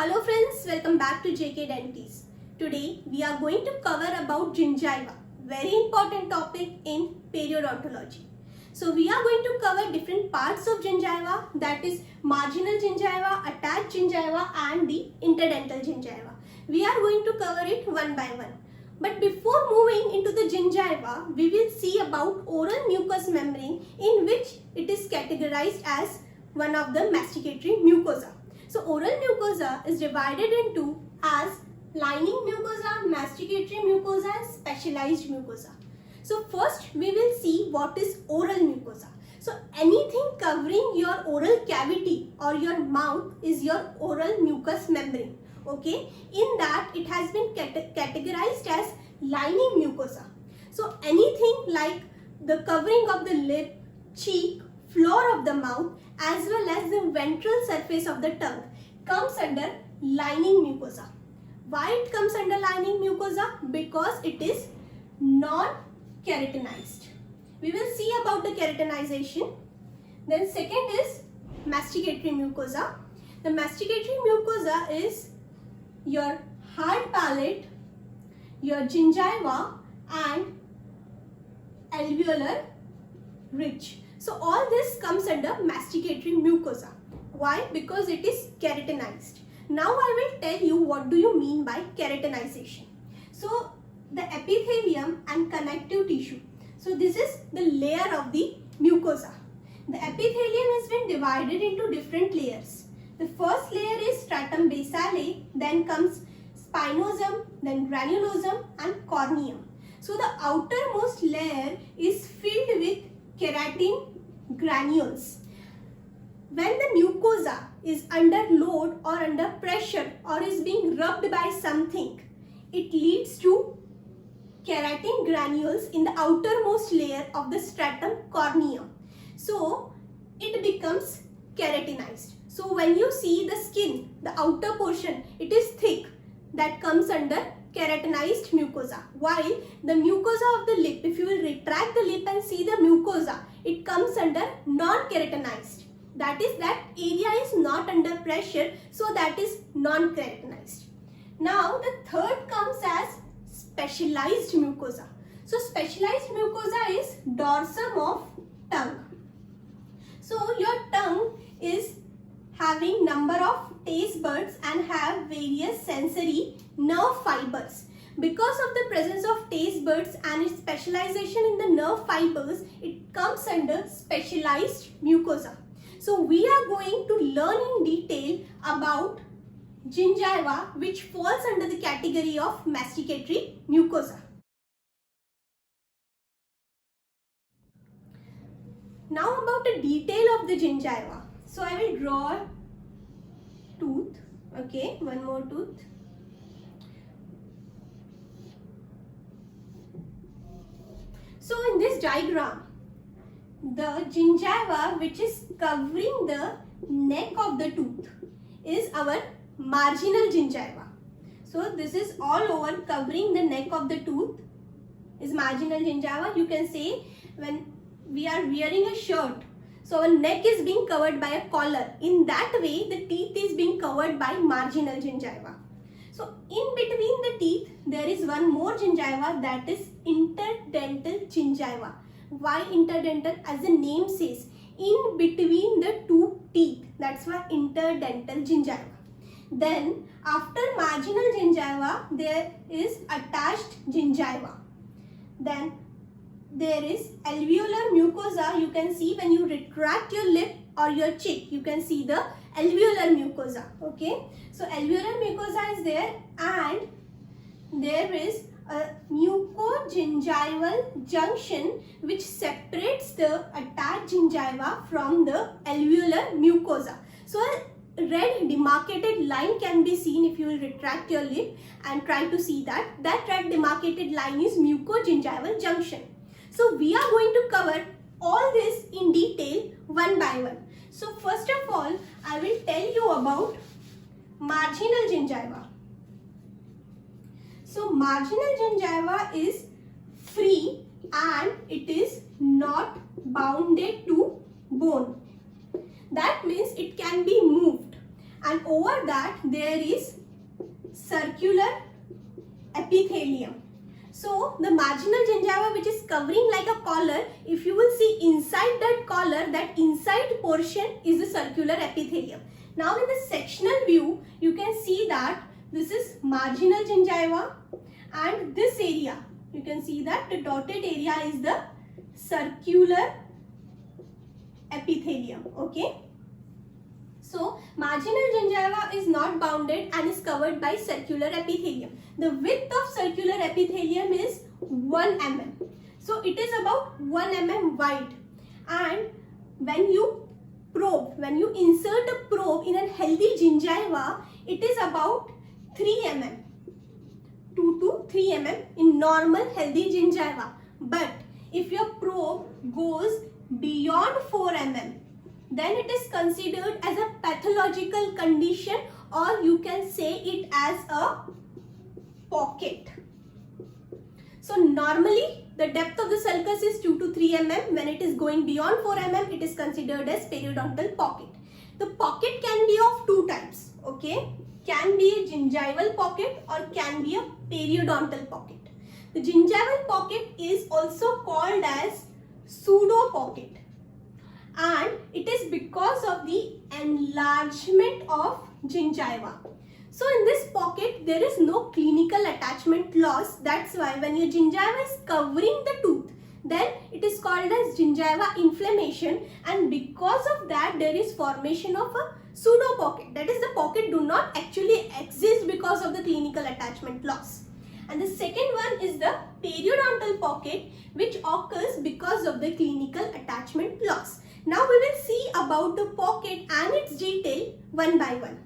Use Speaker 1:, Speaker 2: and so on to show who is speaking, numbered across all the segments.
Speaker 1: Hello friends, welcome back to JK Dentist. Today we are going to cover about gingiva, very important topic in periodontology. So we are going to cover different parts of gingiva, that is marginal gingiva, attached gingiva and the interdental gingiva. We are going to cover it one by one. But before moving into the gingiva, we will see about oral mucous membrane, in which it is categorized as one of the masticatory mucosa. So oral mucosa is divided into as lining mucosa, masticatory mucosa and specialized mucosa. So first we will see what is oral mucosa. So anything covering your oral cavity or your mouth is your oral mucous membrane. Okay, in that it has been categorized as lining mucosa. So anything like the covering of the lip, cheek, floor of the mouth as well as the ventral surface of the tongue comes under lining mucosa. Why it comes under lining mucosa? Because it is non-keratinized. We will see about the keratinization. Then second is masticatory mucosa. The masticatory mucosa is your hard palate, your gingiva and alveolar ridge. So all this comes under masticatory mucosa. Why? Because it is keratinized. Now I will tell you what do you mean by keratinization. So the epithelium and connective tissue. So this is the layer of the mucosa. The epithelium has been divided into different layers. The first layer is stratum basale, then comes spinosum, then granulosum and corneum. So the outermost layer is filled with keratin granules. When the mucosa is under load or under pressure or is being rubbed by something, it leads to keratin granules in the outermost layer of the stratum corneum. So it becomes keratinized. So when you see the skin, the outer portion, it is thick, that comes under keratinized mucosa. While the mucosa of the lip, if you will retract the lip and see the mucosa, it comes under non-keratinized. That is, that area is not under pressure, so that is non-keratinized. Now the third comes as specialized mucosa. So specialized mucosa is dorsum of tongue. So your tongue is having number of taste buds and have various sensory nerve fibers. Because of the presence of taste buds and its specialization in the nerve fibers, it comes under specialized mucosa. So we are going to learn in detail about gingiva, which falls under the category of masticatory mucosa. Now about the detail of the gingiva. So I will draw tooth. Okay, one more tooth. So in this diagram, the gingiva which is covering the neck of the tooth is our marginal gingiva. So this is all over covering the neck of the tooth is marginal gingiva. You can say when we are wearing a shirt, so our neck is being covered by a collar. In that way, the teeth is being covered by marginal gingiva. So in between the teeth, there is one more gingiva, that is interdental gingiva. Why interdental? As the name says, in between the two teeth. That's why interdental gingiva. Then after marginal gingiva, there is attached gingiva. Then there is alveolar mucosa. You can see when you retract your lip or your cheek, you can see the alveolar mucosa. Okay, so alveolar mucosa is there, and there is a mucogingival junction which separates the attached gingiva from the alveolar mucosa. So a red demarcated line can be seen if you will retract your lip and try to see that. That red demarcated line is mucogingival junction. So we are going to cover all this in detail one by one. So first of all, I will tell you about marginal gingiva. So marginal gingiva is free and it is not bounded to bone. That means it can be moved. and over that there is circular epithelium. So the marginal gingiva, which is covering like a collar, if you will see inside that collar, that inside portion is the circular epithelium. Now in the sectional view, you can see that this is marginal gingiva, and this area, you can see that the dotted area is the circular epithelium. Okay. So marginal gingiva is not bounded and is covered by circular epithelium. The width of circular epithelium is 1 mm. So it is about 1 mm wide, and when you insert a probe in a healthy gingiva, it is about 3 mm, 2 to 3 mm in normal healthy gingiva. But if your probe goes beyond 4 mm, then it is considered as a pathological condition, or you can say it as a pocket. So normally the depth of the sulcus is 2 to 3 mm. When it is going beyond 4 mm, it is considered as periodontal pocket. The pocket can be of two types. Okay, can be a gingival pocket or can be a periodontal pocket. The gingival pocket is also called as pseudo pocket, and it is because of the enlargement of gingiva. So in this pocket there is no clinical attachment loss. That's why when your gingiva is covering the tooth, then it is called as gingiva inflammation, and because of that there is formation of a pseudo pocket. That is, the pocket do not actually exist because of the clinical attachment loss. And the second one is the periodontal pocket, which occurs because of the clinical attachment loss. Now we will see about the pocket and its detail one by one.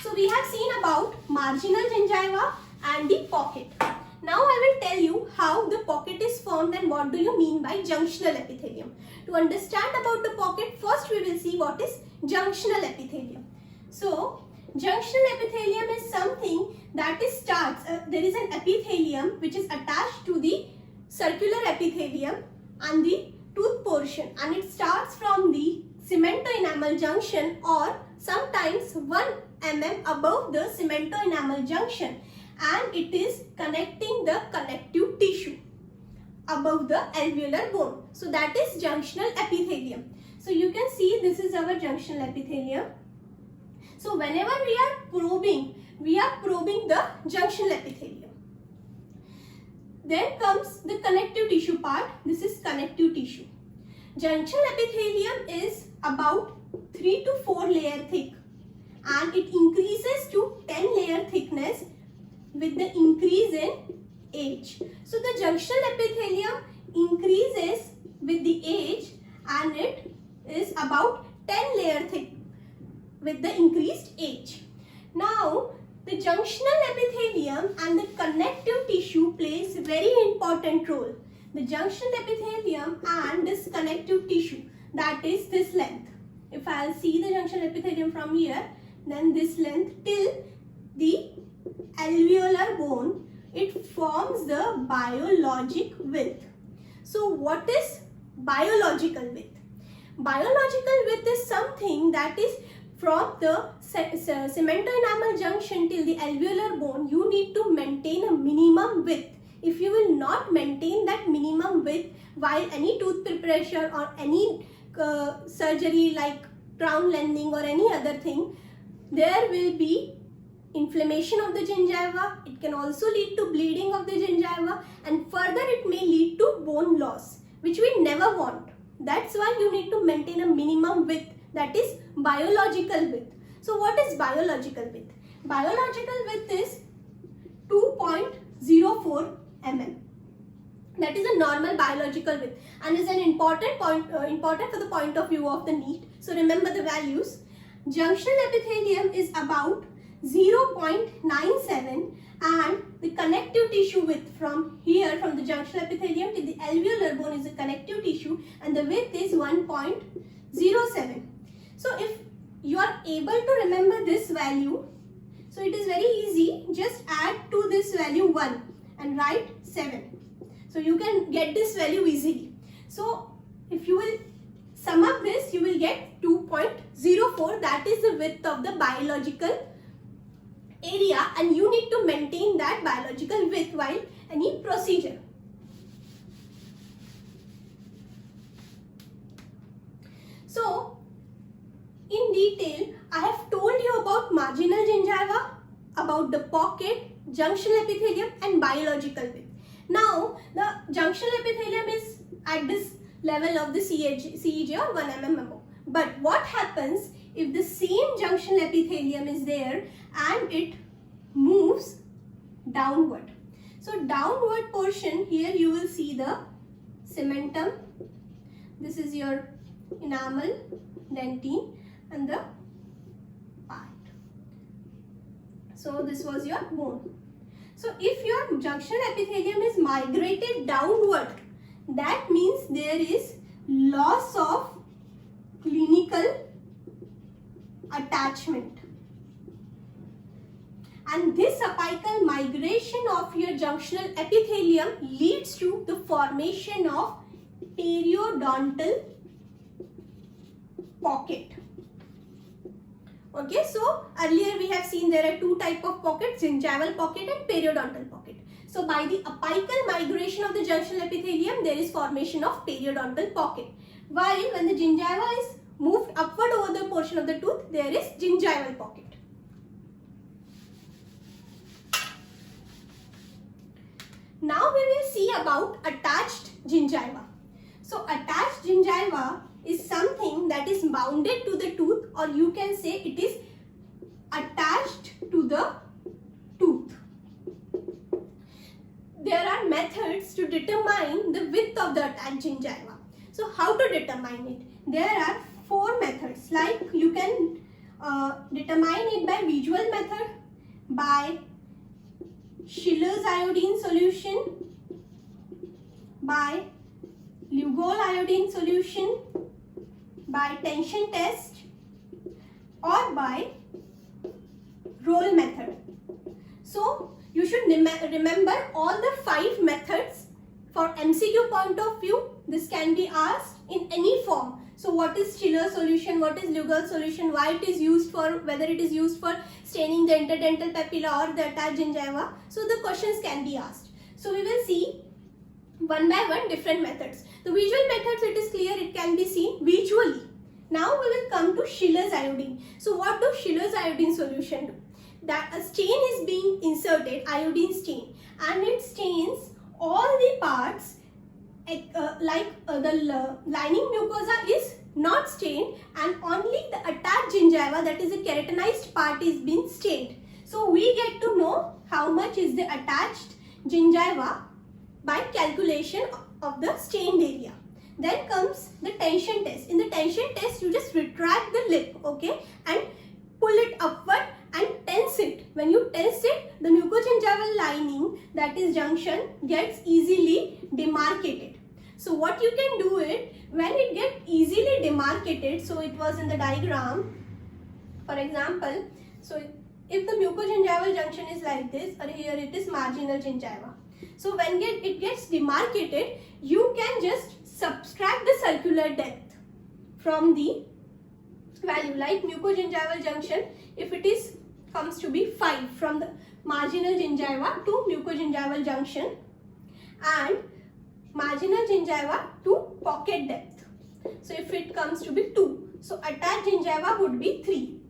Speaker 1: So we have seen about marginal gingiva and the pocket. Now I will tell you how the pocket is formed and what do you mean by junctional epithelium. To understand about the pocket, first we will see what is junctional epithelium. So junctional epithelium is something that there is an epithelium which is attached to the circular epithelium and the tooth portion, and it starts from the cemento-enamel junction or sometimes 1 mm above the cemento-enamel junction, and it is connecting the connective tissue above the alveolar bone. So that is junctional epithelium. So you can see this is our junctional epithelium. So whenever we are probing the junctional epithelium. Then comes the connective tissue part. This is connective tissue. Junctional epithelium is about 3 to 4 layer thick, and it increases to 10 layer thickness with the increase in age. So the junctional epithelium increases with the age, and it is about 10 layer thick with the increased age. Now the junctional epithelium and the connective tissue plays a very important role. The junctional epithelium and this connective tissue, that is this length. If I will see the junctional epithelium from here, then this length till the alveolar bone, it forms the biologic width. So what is biological width? Biological width is something that is from the cemento-enamel junction till the alveolar bone. You need to maintain a minimum width. If you will not maintain that minimum width while any tooth preparation or any surgery like crown lengthening or any other thing, there will be inflammation of the gingiva. It can also lead to bleeding of the gingiva, and further it may lead to bone loss, which we never want. That's why you need to maintain a minimum width, that is biological width. So what is biological width? Biological width is 2.04 mm. That is a normal biological width and is an important for the point of view of the NEET. So remember the values. Junctional epithelium is about 0.97, and the connective tissue width from here, from the junctional epithelium to the alveolar bone, is a connective tissue, and the width is 1.07. So if you are able to remember this value, so it is very easy. Just add to this value 1 and write 7. So you can get this value easily. So if you will sum up this, you will get 2.04. That is the width of the biological area, and you need to maintain that biological width while any procedure. So, in detail, I have told you about marginal gingiva, about the pocket, junctional epithelium and biological width. Now, the junctional epithelium is at this level of the CEJ or 1 mm above. But what happens if the same junctional epithelium is there and it moves downward? So, downward portion, here you will see the cementum. This is your enamel, dentine and the part. So this was your bone. So if your junctional epithelium is migrated downward, that means there is loss of clinical attachment. And this apical migration of your junctional epithelium leads to the formation of periodontal pocket. Okay, so earlier we have seen there are two types of pockets, gingival pocket and periodontal pocket. So by the apical migration of the junctional epithelium, there is formation of periodontal pocket. While when the gingiva is moved upward over the portion of the tooth, there is gingival pocket. Now we will see about attached gingiva. So attached gingiva is something that is bounded to the tooth, or you can say it is attached to the tooth. There are methods to determine the width of the attached gingiva. So how to determine it? There are 4 methods. Like you can determine it by visual method, by Schiller's iodine solution, by Lugol iodine solution, by tension test, or by roll method. So you should remember all the 5 methods. For MCQ point of view, this can be asked in any form. So what is Schiller's solution, what is Lugol solution, why it is used for, whether it is used for staining the interdental papilla or the attached gingiva. So the questions can be asked. So we will see one by one different methods. The visual methods, it is clear, it can be seen visually. Now we will come to Schiller's iodine. So what does Schiller's iodine solution do? That a stain is being inserted, iodine stain, and it stains all the parts the lining mucosa is not stained, and only the attached gingiva, that is the keratinized part, is being stained. So we get to know how much is the attached gingiva by calculation of the stained area. Then comes the tension test. In the tension test, you just retract the lip, okay, and pull it upward and tense it. When you tense it, the mucogingival lining, that is junction, gets easily demarcated. So what you can do it, when it gets easily demarcated, so it was in the diagram, for example, so if the mucogingival junction is like this, or here it is marginal gingiva. So when it gets demarcated, you can just subtract the circular depth from the value. Like mucogingival junction, if it is comes to be 5 from the marginal gingiva to mucogingival junction, and marginal gingiva to pocket depth. So if it comes to be 2, so attached gingiva would be 3.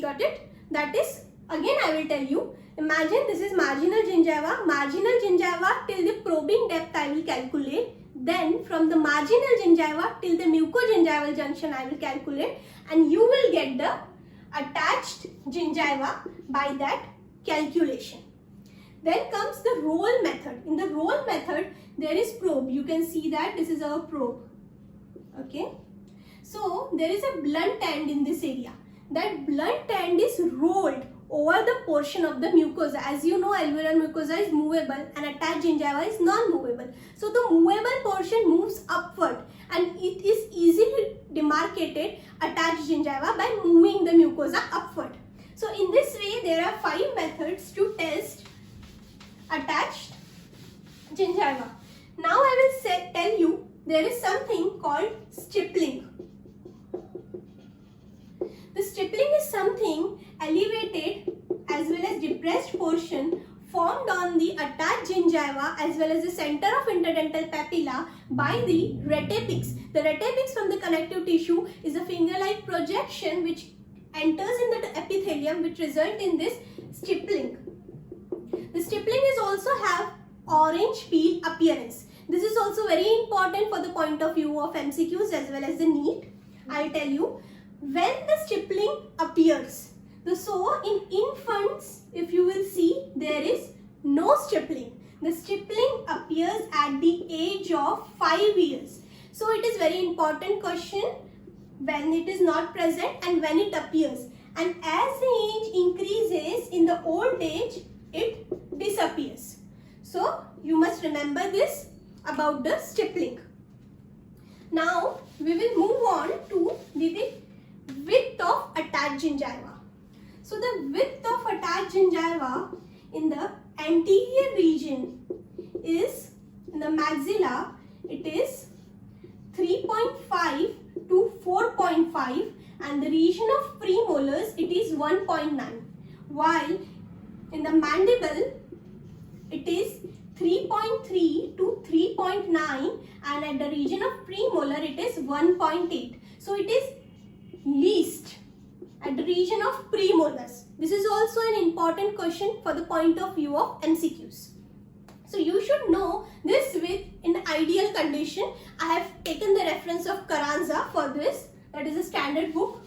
Speaker 1: Got it? That is, again I will tell you, imagine this is marginal gingiva till the probing depth I will calculate. Then from the marginal gingiva till the mucogingival junction I will calculate, and you will get the attached gingiva by that calculation. Then comes the roll method. In the roll method, there is probe. You can see that this is our probe. Okay. So there is a blunt end in this area. That blunt end is rolled over the portion of the mucosa. As you know, alveolar mucosa is movable and attached gingiva is non-movable. So the movable portion moves upward, and it is easily demarcated attached gingiva by moving the mucosa upward. So in this way, there are 5 methods to test attached gingiva. Now I will tell you there is something called stippling. from the attached gingiva as well as the center of interdental papilla by the retapix. The retapix from the connective tissue is a finger-like projection which enters in the epithelium, which result in this stippling. The stippling is also have orange peel appearance. This is also very important for the point of view of MCQs as well as the NEET. I'll tell you, when the stippling appears, so in infants, if you will see, there is no stippling. The stippling appears at the age of 5 years. So it is very important question when it is not present and when it appears. And as the age increases, in the old age, it disappears. So you must remember this about the stippling. Now we will move on to the width of attached gingiva. So the width of attached gingiva in the anterior region is, in the maxilla, it is 3.5 to 4.5, and the region of premolars it is 1.9, while in the mandible it is 3.3 to 3.9, and at the region of premolar it is 1.8. So it is least at the region of premolars. This is also an important question for the point of view of MCQs. So you should know this width in ideal condition. I have taken the reference of Carranza for this. That is a standard book.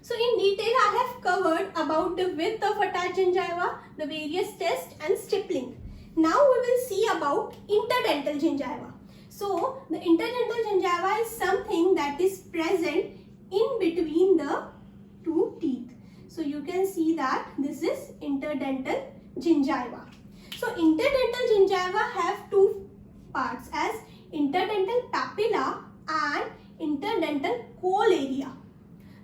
Speaker 1: So in detail I have covered about the width of attached gingiva, the various tests and stippling. Now we will see about interdental gingiva. So the interdental gingiva is something that is present in between the two teeth. So you can see that this is interdental gingiva. So interdental gingiva have two parts as interdental papilla and interdental coal area.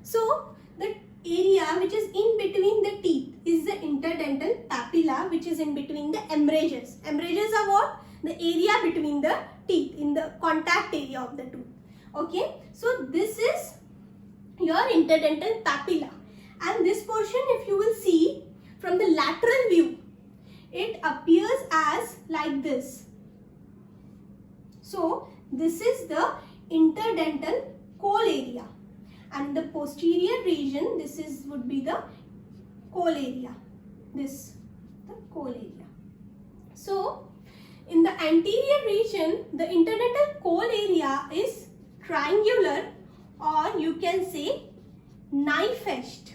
Speaker 1: So the area which is in between the teeth is the interdental papilla, which is in between the embrasures. Embrasures are what? The area between the teeth, in the contact area of the tooth. Okay, so this is your interdental papilla, and this portion, if you will see from the lateral view, it appears as like this. So this is the interdental coal area, and the posterior region, this is would be the coal area. This the coal area. So in the anterior region, the interdental coal area is triangular, or you can say knife-edged.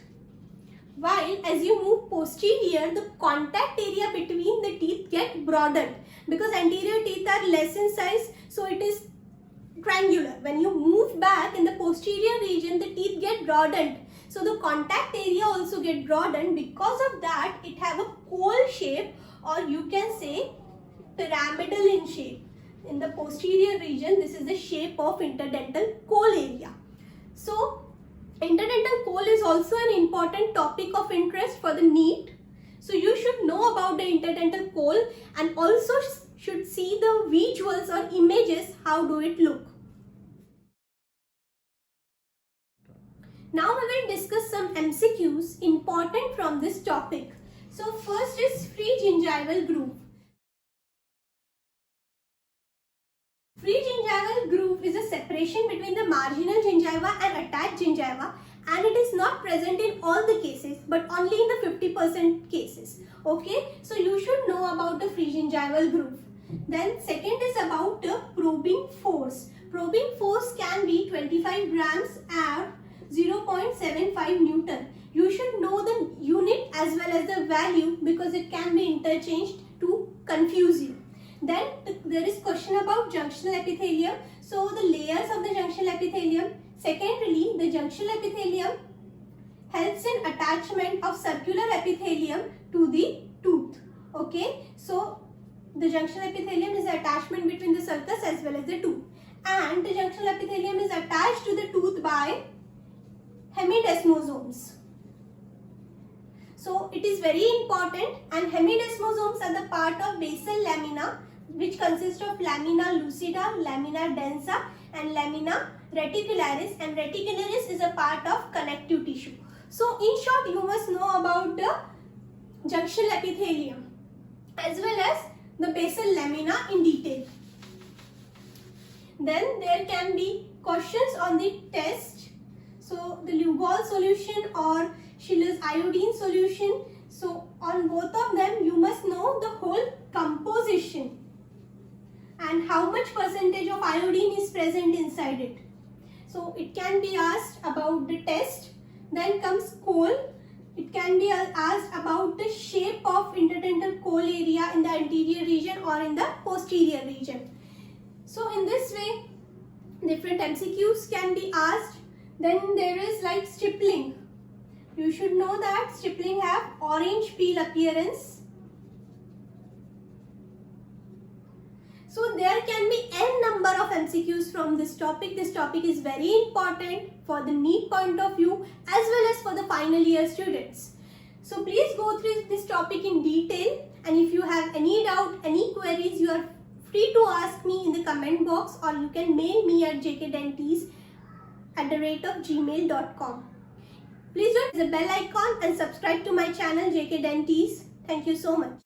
Speaker 1: While as you move posterior, the contact area between the teeth get broadened, because anterior teeth are less in size, so it is triangular. When you move back in the posterior region, the teeth get broadened, so the contact area also get broadened. Because of that, it have a coal shape, or you can say pyramidal in shape. In the posterior region, this is the shape of interdental coal area. So interdental coal is also an important topic of interest for the NEET. So you should know about the interdental coal and also should see the visuals or images, how do it look. Now we will discuss some MCQs important from this topic. So first is free gingival groove. Free gingival groove is a separation between the marginal gingiva and attached gingiva, and it is not present in all the cases but only in the 50% cases. Okay, so you should know about the free gingival groove. Then second is about the probing force. Probing force can be 25 grams or 0.75 Newton. You should know the unit as well as the value, because it can be interchanged to confuse you. Then there is question about junctional epithelium. So the layers of the junctional epithelium. Secondarily, the junctional epithelium helps in attachment of circular epithelium to the tooth. Okay, so the junctional epithelium is the attachment between the sulcus as well as the tooth, and the junctional epithelium is attached to the tooth by hemidesmosomes. So it is very important, and hemidesmosomes are the part of basal lamina, which consists of lamina lucida, lamina densa and lamina reticularis, and reticularis is a part of connective tissue. So in short, you must know about the junctional epithelium, as well as the basal lamina in detail. Then there can be questions on the test. So the Lugol solution or Schiller's iodine solution. So on both of them you must know the whole composition and how much percentage of iodine is present inside it. So it can be asked about the test. Then comes Cole. It can be asked about the shape of interdental Cole area in the anterior region or in the posterior region. So in this way, different MCQs can be asked. Then there is like stippling. You should know that stippling have orange peel appearance. So there can be n number of MCQs from this topic. This topic is very important for the NEET point of view as well as for the final year students. So please go through this topic in detail, and if you have any doubt, any queries, you are free to ask me in the comment box, or you can mail me at jkdentis@gmail.com. Please do hit the bell icon and subscribe to my channel JK Dentis. Thank you so much.